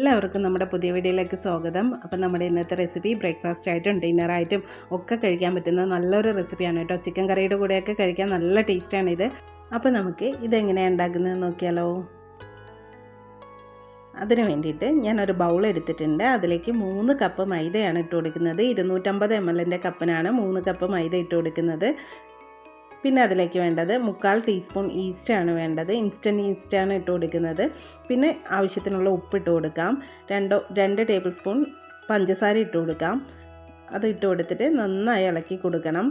എല്ലാവർക്കും നമ്മുടെ പുതിയ വീഡിയോയിലേക്ക് സ്വാഗതം. അപ്പം നമ്മുടെ ഇന്നത്തെ റെസിപ്പി ബ്രേക്ക്ഫാസ്റ്റ് ആയിട്ടും ഡിന്നറായിട്ടും ഒക്കെ കഴിക്കാൻ പറ്റുന്ന നല്ലൊരു റെസിപ്പിയാണ് കേട്ടോ. ചിക്കൻ കറിയുടെ കൂടെയൊക്കെ കഴിക്കാൻ നല്ല ടേസ്റ്റാണിത്. അപ്പോൾ നമുക്ക് ഇതെങ്ങനെയാണ് ഉണ്ടാക്കുന്നത് നോക്കിയാലോ. അതിന് വേണ്ടിയിട്ട് ഞാനൊരു ബൗൾ എടുത്തിട്ടുണ്ട്. അതിലേക്ക് 3 കപ്പ് മൈദയാണ് ഇട്ട് കൊടുക്കുന്നത്. 250 ml കപ്പിനാണ് 3 കപ്പ് മൈദ ഇട്ട് കൊടുക്കുന്നത്. പിന്നെ അതിലേക്ക് വേണ്ടത് 1/4 ടീസ്പൂൺ ഈസ്റ്റാണ് വേണ്ടത്. ഇൻസ്റ്റൻറ്റ് ഈസ്റ്റാണ് ഇട്ട് കൊടുക്കുന്നത്. പിന്നെ ആവശ്യത്തിനുള്ള ഉപ്പ് ഇട്ട് കൊടുക്കാം. 2 ടേബിൾ സ്പൂൺ പഞ്ചസാര ഇട്ട് കൊടുക്കാം. അത് ഇട്ട് കൊടുത്തിട്ട് നന്നായി ഇളക്കി കൊടുക്കണം.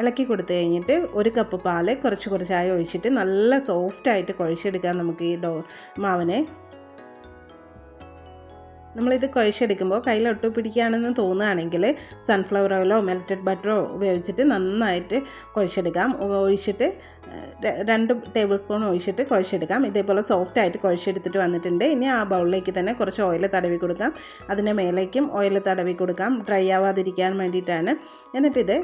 ഇളക്കി കൊടുത്തു കഴിഞ്ഞിട്ട് 1 കപ്പ് പാല് കുറച്ചായി ഒഴിച്ചിട്ട് നല്ല സോഫ്റ്റായിട്ട് കുഴച്ചെടുക്കാം നമുക്ക് ഈ മാവിനെ. നമ്മളിത് കുഴച്ചെടുക്കുമ്പോൾ കയ്യിൽ ഒട്ടു പിടിക്കുകയാണെന്ന് തോന്നുകയാണെങ്കിൽ സൺഫ്ലവർ ഓയിലോ മെൽറ്റഡ് ബട്ടറോ ഉപയോഗിച്ചിട്ട് നന്നായിട്ട് കുഴച്ചെടുക്കാം. ഒഴിച്ചിട്ട് 2 ടേബിൾ സ്പൂൺ ഒഴിച്ചിട്ട് കുഴച്ചെടുക്കാം. ഇതേപോലെ സോഫ്റ്റായിട്ട് കുഴച്ചെടുത്തിട്ട് വന്നിട്ടുണ്ട്. ഇനി ആ ബൗളിലേക്ക് തന്നെ കുറച്ച് ഓയിൽ തടവി കൊടുക്കാം. അതിൻ്റെ മേലേക്കും ഓയിൽ തടവി കൊടുക്കാം, ഡ്രൈ ആവാതിരിക്കാൻ വേണ്ടിയിട്ടാണ്. എന്നിട്ടിത്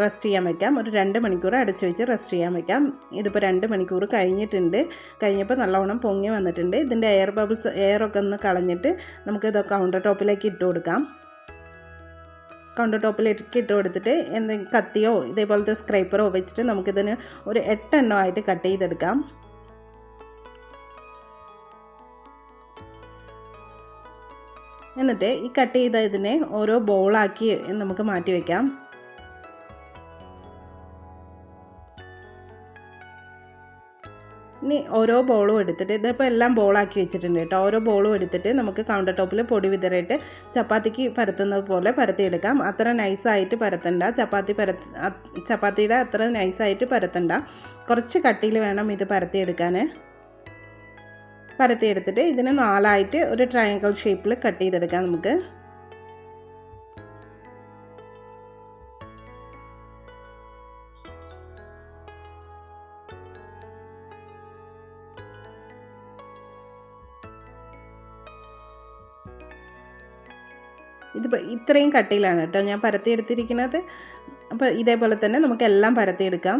റെസ്റ്റ് ചെയ്യാൻ വയ്ക്കാം. ഒരു 2 മണിക്കൂർ അടച്ചു വെച്ച് റെസ്റ്റ് ചെയ്യാൻ വയ്ക്കാം. ഇതിപ്പോൾ 2 മണിക്കൂർ കഴിഞ്ഞപ്പോൾ നല്ലവണ്ണം പൊങ്ങി വന്നിട്ടുണ്ട്. ഇതിൻ്റെ എയറൊക്കെ ഒന്ന് കളഞ്ഞിട്ട് നമുക്ക് ഇത് കൗണ്ടർ ടോപ്പിലേക്ക് ഇട്ട് കൊടുക്കാം. കൗണ്ടർ ടോപ്പിലേക്ക് ഇട്ട് കൊടുത്തിട്ട് എന്തെങ്കിലും കത്തിയോ ഇതേപോലത്തെ സ്ക്രൈപ്പറോ വെച്ചിട്ട് നമുക്കിതിന് ഒരു 8 എണ്ണമായിട്ട് കട്ട് ചെയ്തെടുക്കാം. എന്നിട്ട് ഈ കട്ട് ചെയ്ത ഇതിനെ ഓരോ ബോളാക്കി നമുക്ക് മാറ്റി വയ്ക്കാം. ഇനി ഓരോ ബോളും എടുത്തിട്ട് ഇതിപ്പോൾ എല്ലാം ബോളാക്കി വെച്ചിട്ടുണ്ട് കേട്ടോ. ഓരോ ബോളും എടുത്തിട്ട് നമുക്ക് കൗണ്ടർ ടോപ്പിൽ പൊടി വിതറിയിട്ട് ചപ്പാത്തിക്ക് പരത്തുന്നത് പോലെ പരത്തിയെടുക്കാം. അത്ര നൈസായിട്ട് പരത്തണ്ട, ചപ്പാത്തിയുടെ അത്ര നൈസായിട്ട് പരത്തണ്ട. കുറച്ച് കട്ടിയിൽ വേണം ഇത് പരത്തിയെടുത്തിട്ട് ഇതിനെ 4ആയിട്ട് ഒരു ട്രയാങ്കിൾ ഷേപ്പിൽ കട്ട് ചെയ്തെടുക്കാം നമുക്ക്. ഇതിപ്പോൾ ഇത്രയും കട്ടിയിലാണ് കേട്ടോ ഞാൻ പരത്തിയെടുത്തിരിക്കുന്നത്. അപ്പോൾ ഇതേപോലെ തന്നെ നമുക്കെല്ലാം പരത്തിയെടുക്കാം.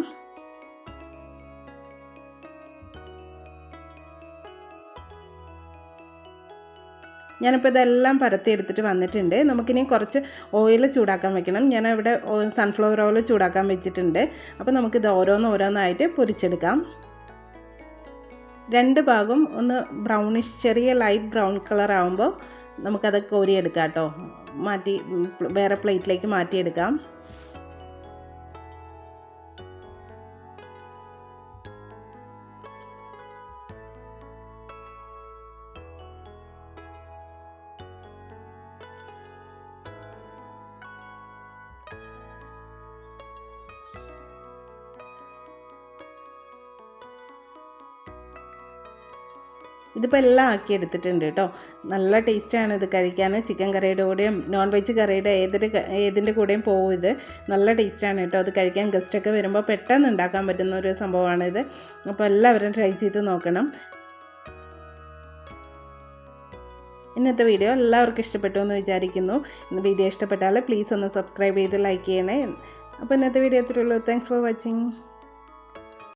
ഞാനിപ്പോൾ ഇതെല്ലാം പരത്തിയെടുത്തിട്ട് വന്നിട്ടുണ്ട്. നമുക്കിനി കുറച്ച് ഓയിൽ ചൂടാക്കാൻ വെക്കണം. ഞാനിവിടെ സൺഫ്ലവർ ഓയിൽ ചൂടാക്കാൻ വെച്ചിട്ടുണ്ട്. അപ്പോൾ നമുക്കിത് ഓരോന്നായിട്ട് പൊരിച്ചെടുക്കാം. 2 ഭാഗം ഒന്ന് ബ്രൗണിഷ് ചെറിയ ലൈറ്റ് ബ്രൗൺ കളർ ആകുമ്പോൾ നമുക്കത് കോരിയെടുക്കാം കേട്ടോ. വേറെ പ്ലേറ്റിലേക്ക് മാറ്റിയെടുക്കാം. ഇതിപ്പോൾ എല്ലാം ആക്കി എടുത്തിട്ടുണ്ട് കേട്ടോ. നല്ല ടേസ്റ്റാണ് ഇത് കഴിക്കാൻ. ചിക്കൻ കറിയുടെ കൂടെയും നോൺ വെജ് കറിയുടെ ഏതിൻ്റെ കൂടെയും പോകും ഇത്. നല്ല ടേസ്റ്റാണ് കേട്ടോ അത് കഴിക്കാൻ. ഗസ്റ്റൊക്കെ വരുമ്പോൾ പെട്ടെന്ന് ഉണ്ടാക്കാൻ പറ്റുന്ന ഒരു സംഭവമാണിത്. അപ്പോൾ എല്ലാവരും ട്രൈ ചെയ്ത് നോക്കണം. ഇന്നത്തെ വീഡിയോ എല്ലാവർക്കും ഇഷ്ടപ്പെട്ടു എന്ന് വിചാരിക്കുന്നു. വീഡിയോ ഇഷ്ടപ്പെട്ടാൽ പ്ലീസ് ഒന്ന് സബ്സ്ക്രൈബ് ചെയ്ത് ലൈക്ക് ചെയ്യണേ. അപ്പോൾ ഇന്നത്തെ വീഡിയോ ഇത്രയേ ഉള്ളൂ. Thanks for watching.